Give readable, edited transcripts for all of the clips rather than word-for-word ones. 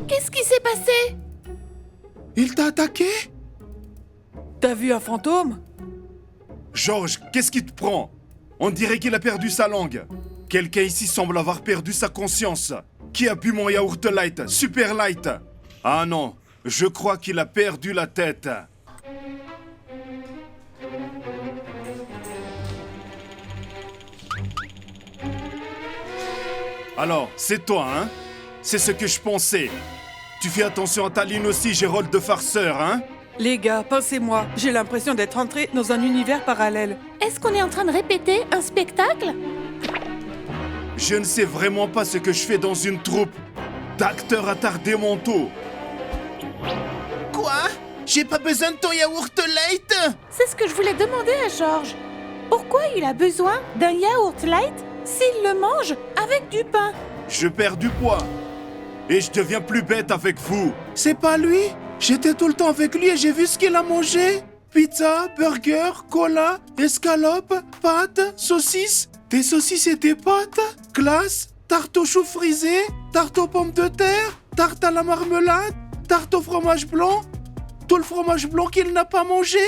Qu'est-ce qui s'est passé? Il t'a attaqué? T'as vu un fantôme? Georges, qu'est-ce qui te prend? On dirait qu'il a perdu sa langue. Quelqu'un ici semble avoir perdu sa conscience. Qui a bu mon yaourt light, super light? Ah non, je crois qu'il a perdu la tête. Alors, c'est toi, hein? C'est ce que je pensais. Tu fais attention à ta ligne aussi, j'ai rôle de farceur, hein? Les gars, pensez-moi, j'ai l'impression d'être entré dans un univers parallèle. Est-ce qu'on est en train de répéter un spectacle? Je ne sais vraiment pas ce que je fais dans une troupe d'acteurs attardés mentaux. Quoi? J'ai pas besoin de ton yaourt light? C'est ce que je voulais demander à Georges. Pourquoi il a besoin d'un yaourt light s'il le mange avec du pain? Je perds du poids. Et je deviens plus bête avec vous. C'est pas lui? J'étais tout le temps avec lui et j'ai vu ce qu'il a mangé. Pizza, burger, cola, escalope, pâtes, saucisses. Tes saucisses et tes pâtes? Classe, tarte aux choux frisés, tarte aux pommes de terre, tarte à la marmelade, tarte au fromage blanc. Tout le fromage blanc qu'il n'a pas mangé.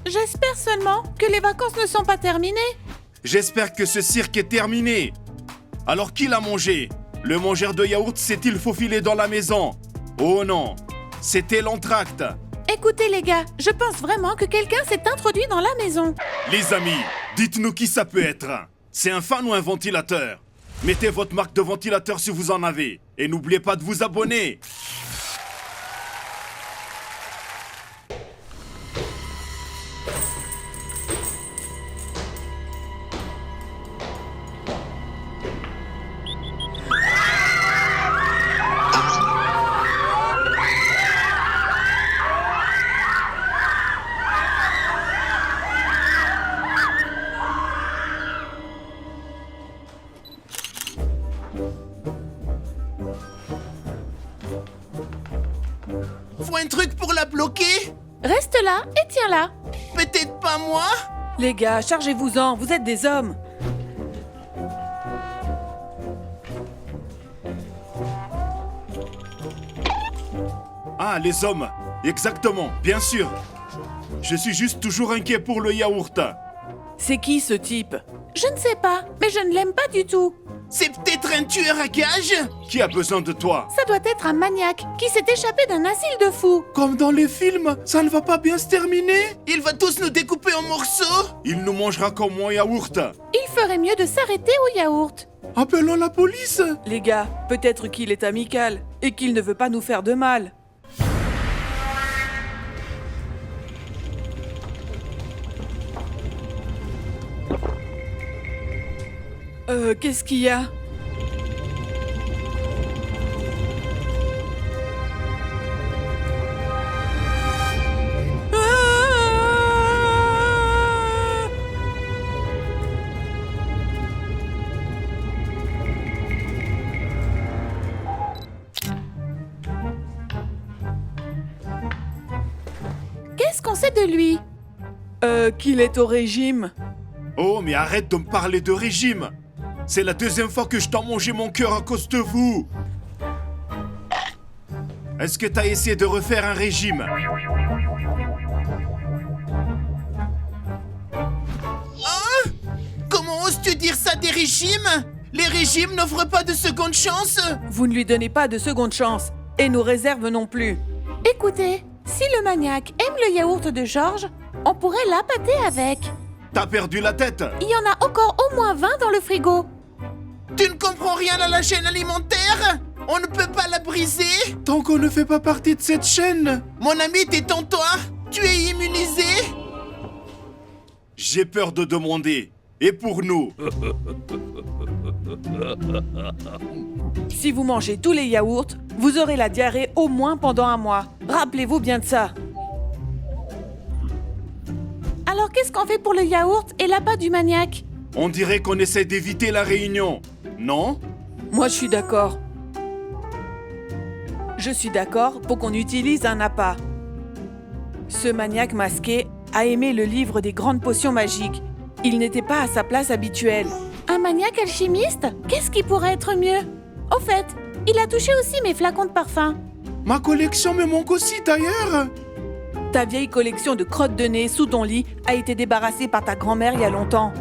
J'espère seulement que les vacances ne sont pas terminées. J'espère que ce cirque est terminé. Alors qui l'a mangé? Le mangeur de yaourt s'est-il faufilé dans la maison? Oh non, c'était l'entracte. Écoutez les gars, je pense vraiment que quelqu'un s'est introduit dans la maison. Les amis, dites-nous qui ça peut être. C'est un fan ou un ventilateur? Mettez votre marque de ventilateur si vous en avez. Et n'oubliez pas de vous abonner. Faut un truc pour la bloquer? Reste là et tiens-la. Peut-être pas moi? Les gars, chargez-vous-en, vous êtes des hommes. Ah, les hommes. Exactement, bien sûr. Je suis juste toujours inquiet pour le yaourt. C'est qui ce type? Je ne sais pas, mais je ne l'aime pas du tout. C'est peut-être un tueur à gages? Qui a besoin de toi? Ça doit être un maniaque qui s'est échappé d'un asile de fous. Comme dans les films, ça ne va pas bien se terminer? Il va tous nous découper en morceaux? Il nous mangera comme mon yaourt. Il ferait mieux de s'arrêter au yaourt. Appelons la police! Les gars, peut-être qu'il est amical et qu'il ne veut pas nous faire de mal. Qu'est-ce qu'il y a? Ah! Qu'est-ce qu'on sait de lui? Qu'il est au régime. Oh, mais arrête de me parler de régime. C'est la deuxième fois que je t'en mangeais mon cœur à cause de vous. Est-ce que t'as essayé de refaire un régime? Comment oses-tu dire ça des régimes? Les régimes n'offrent pas de seconde chance? Vous ne lui donnez pas de seconde chance. Et nos réserves non plus. Écoutez, si le maniaque aime le yaourt de Georges, on pourrait l'appâter avec. T'as perdu la tête? Il y en a encore au moins 20 dans le frigo. Tu ne comprends rien à la chaîne alimentaire? On ne peut pas la briser? Tant qu'on ne fait pas partie de cette chaîne. Mon ami, détends-toi. Tu es immunisé? J'ai peur de demander. Et pour nous? Si vous mangez tous les yaourts, vous aurez la diarrhée au moins pendant un mois. Rappelez-vous bien de ça. Alors qu'est-ce qu'on fait pour le yaourt et l'appât du maniaque? On dirait qu'on essaie d'éviter la réunion. Non? Moi, je suis d'accord. Je suis d'accord pour qu'on utilise un appât. Ce maniaque masqué a aimé le livre des grandes potions magiques. Il n'était pas à sa place habituelle. Un Un maniaque alchimiste? Qu'est-ce qui pourrait être mieux? Au fait, il a touché aussi mes flacons de parfum. Ma collection me manque aussi d'ailleurs. Ta vieille collection de crottes de nez sous ton lit a été débarrassée par ta grand-mère il y a longtemps.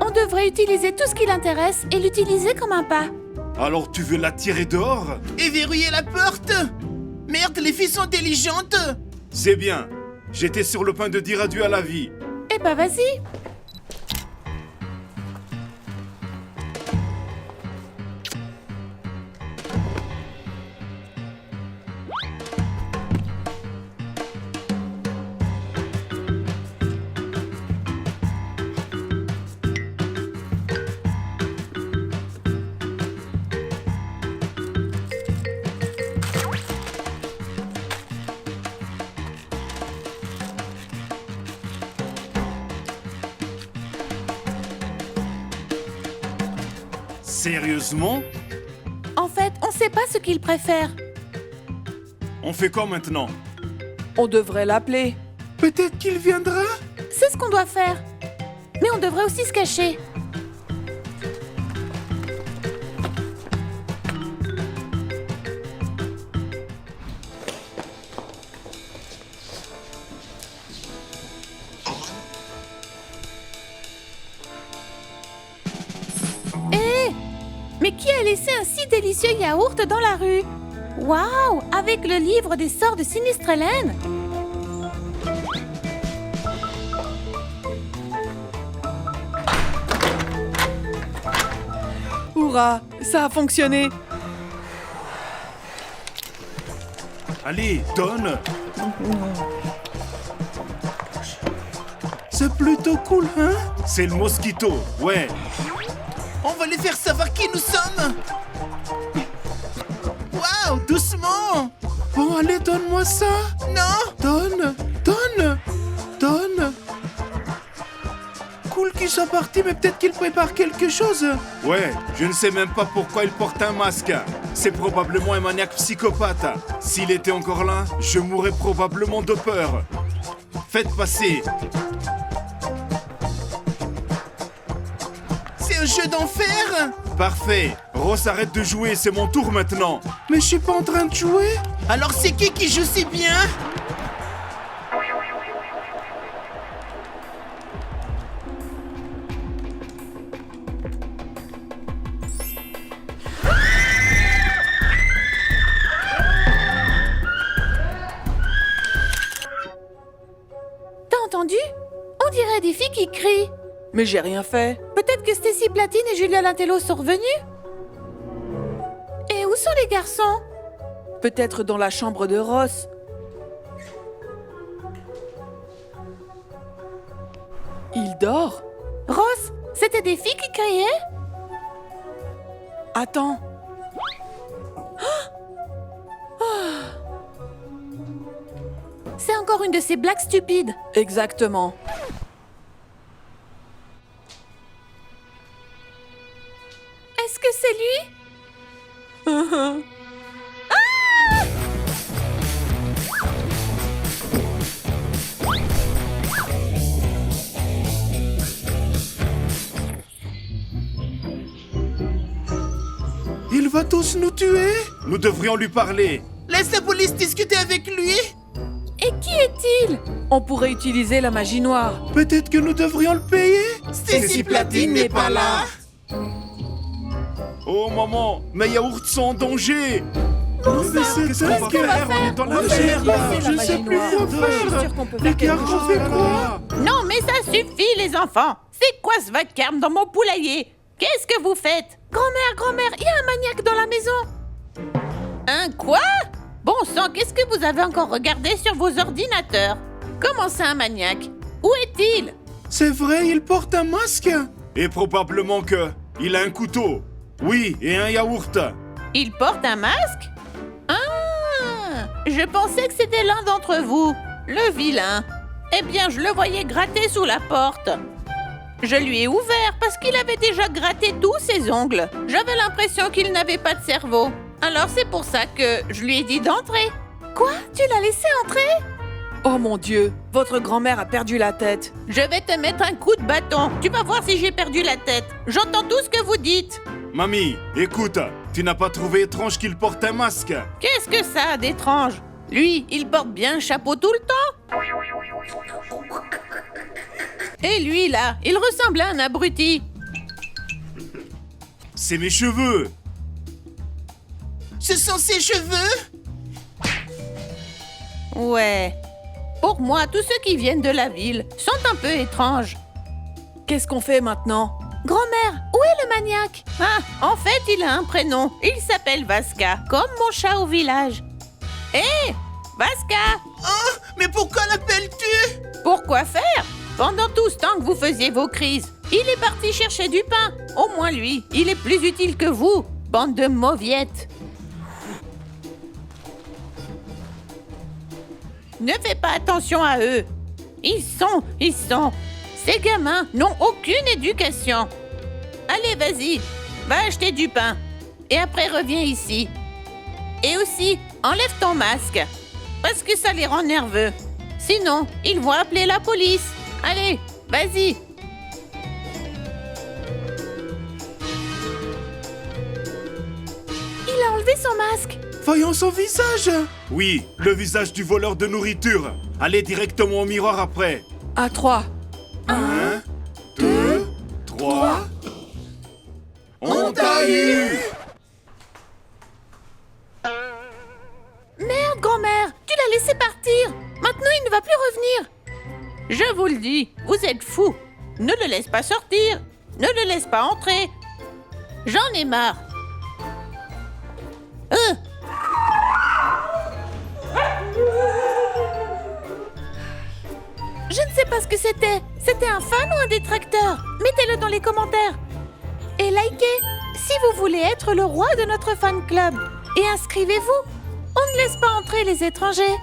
On devrait utiliser tout ce qui l'intéresse et l'utiliser comme un pas. Alors tu veux la tirer dehors? Et verrouiller la porte. Merde, les filles sont intelligentes. C'est bien. J'étais sur le point de dire adieu à la vie. Eh ben vas-y. Sérieusement? En fait, on sait pas ce qu'il préfère. On fait quoi maintenant? On devrait l'appeler. Peut-être qu'il viendra. C'est ce qu'on doit faire. Mais on devrait aussi se cacher. Hé! Mais qui a laissé un si délicieux yaourt dans la rue? Waouh! Avec le livre des sorts de Sinistre Hélène! Hurrah, ça a fonctionné. Allez, donne. C'est plutôt cool, hein? C'est le mosquito, ouais. On va les faire savoir qui nous sommes. Waouh, doucement. Bon, allez, donne-moi ça. Non. Donne. Cool qu'il soit parti, mais peut-être qu'il prépare quelque chose. Ouais, je ne sais même pas pourquoi il porte un masque. C'est probablement un maniaque psychopathe. S'il était encore là, je mourrais probablement de peur. Faites passer. C'est un jeu d'enfer. Parfait. Ross, arrête de jouer, c'est mon tour maintenant. Mais je suis pas en train de jouer. Alors c'est qui joue si bien? T'as entendu? On dirait des filles qui crient. Mais j'ai rien fait. Peut-être que Stacy Platine et Julia Lintello sont revenus? Et où sont les garçons? Peut-être dans la chambre de Ross. Il dort? Ross, c'était des filles qui criaient? Attends. C'est encore une de ces blagues stupides. Exactement. Est-ce que c'est lui? Il va tous nous tuer. Nous devrions lui parler. Laisse la police discuter avec lui. Et qui est-il? On pourrait utiliser la magie noire. Peut-être que nous devrions le payer. Stacy Platine n'est pas là. Oh maman, mes yaourts sont en danger. Mais c'est Qu'est-ce qu'on va faire? On est dans la merde là. Je sais plus quoi Je suis faire. sûre qu'on peut Les faire quelque gars, chose. on fait quoi? Non, mais ça suffit, les enfants. C'est quoi ce vacarme dans mon poulailler? Qu'est-ce que vous faites? Grand-mère, il y a un maniaque dans la maison. Un quoi? Bon sang, qu'est-ce que vous avez encore regardé sur vos ordinateurs? Comment ça, un maniaque? Où est-il? C'est vrai, il porte un masque. Et probablement que il a un couteau. Oui, et un yaourt. Il porte un masque? Ah! Je pensais que c'était l'un d'entre vous, le vilain. Eh bien, je le voyais gratter sous la porte. Je lui ai ouvert parce qu'il avait déjà gratté tous ses ongles. J'avais l'impression qu'il n'avait pas de cerveau. Alors c'est pour ça que je lui ai dit d'entrer. Quoi? Tu l'as laissé entrer? Oh mon Dieu, votre grand-mère a perdu la tête. Je vais te mettre un coup de bâton. Tu vas voir si j'ai perdu la tête. J'entends tout ce que vous dites. Mamie, écoute, tu n'as pas trouvé étrange qu'il porte un masque? Qu'est-ce que ça a d'étrange? Lui, il porte bien un chapeau tout le temps. Et lui, là, il ressemble à un abruti. C'est mes cheveux! Ce sont ses cheveux? Ouais. Pour moi, tous ceux qui viennent de la ville sont un peu étranges. Qu'est-ce qu'on fait maintenant? Grand-mère, où est le maniaque? Ah, en fait, il a un prénom. Il s'appelle Vasca, comme mon chat au village. Hé, Vasca! Oh, mais pourquoi l'appelles-tu? Pourquoi faire? Pendant tout ce temps que vous faisiez vos crises, il est parti chercher du pain. Au moins lui, il est plus utile que vous, bande de mauviettes. Ne fais pas attention à eux. Ils sont. Ces gamins n'ont aucune éducation. Allez, vas-y, va acheter du pain. Et après, reviens ici. Et aussi, enlève ton masque. Parce que ça les rend nerveux. Sinon, ils vont appeler la police. Allez, vas-y. Il a enlevé son masque. Voyons son visage. Oui, le visage du voleur de nourriture. Allez directement au miroir après. À 3. 1, 2, 3. On t'a eu! Merde, grand-mère, tu l'as laissé partir. Maintenant, il ne va plus revenir. Je vous le dis, vous êtes fous. Ne le laisse pas sortir. Ne le laisse pas entrer. J'en ai marre. Je ne sais pas ce que c'était. C'était un fan ou un détracteur? Mettez-le dans les commentaires. Et likez si vous voulez être le roi de notre fan club. Et inscrivez-vous. On ne laisse pas entrer les étrangers.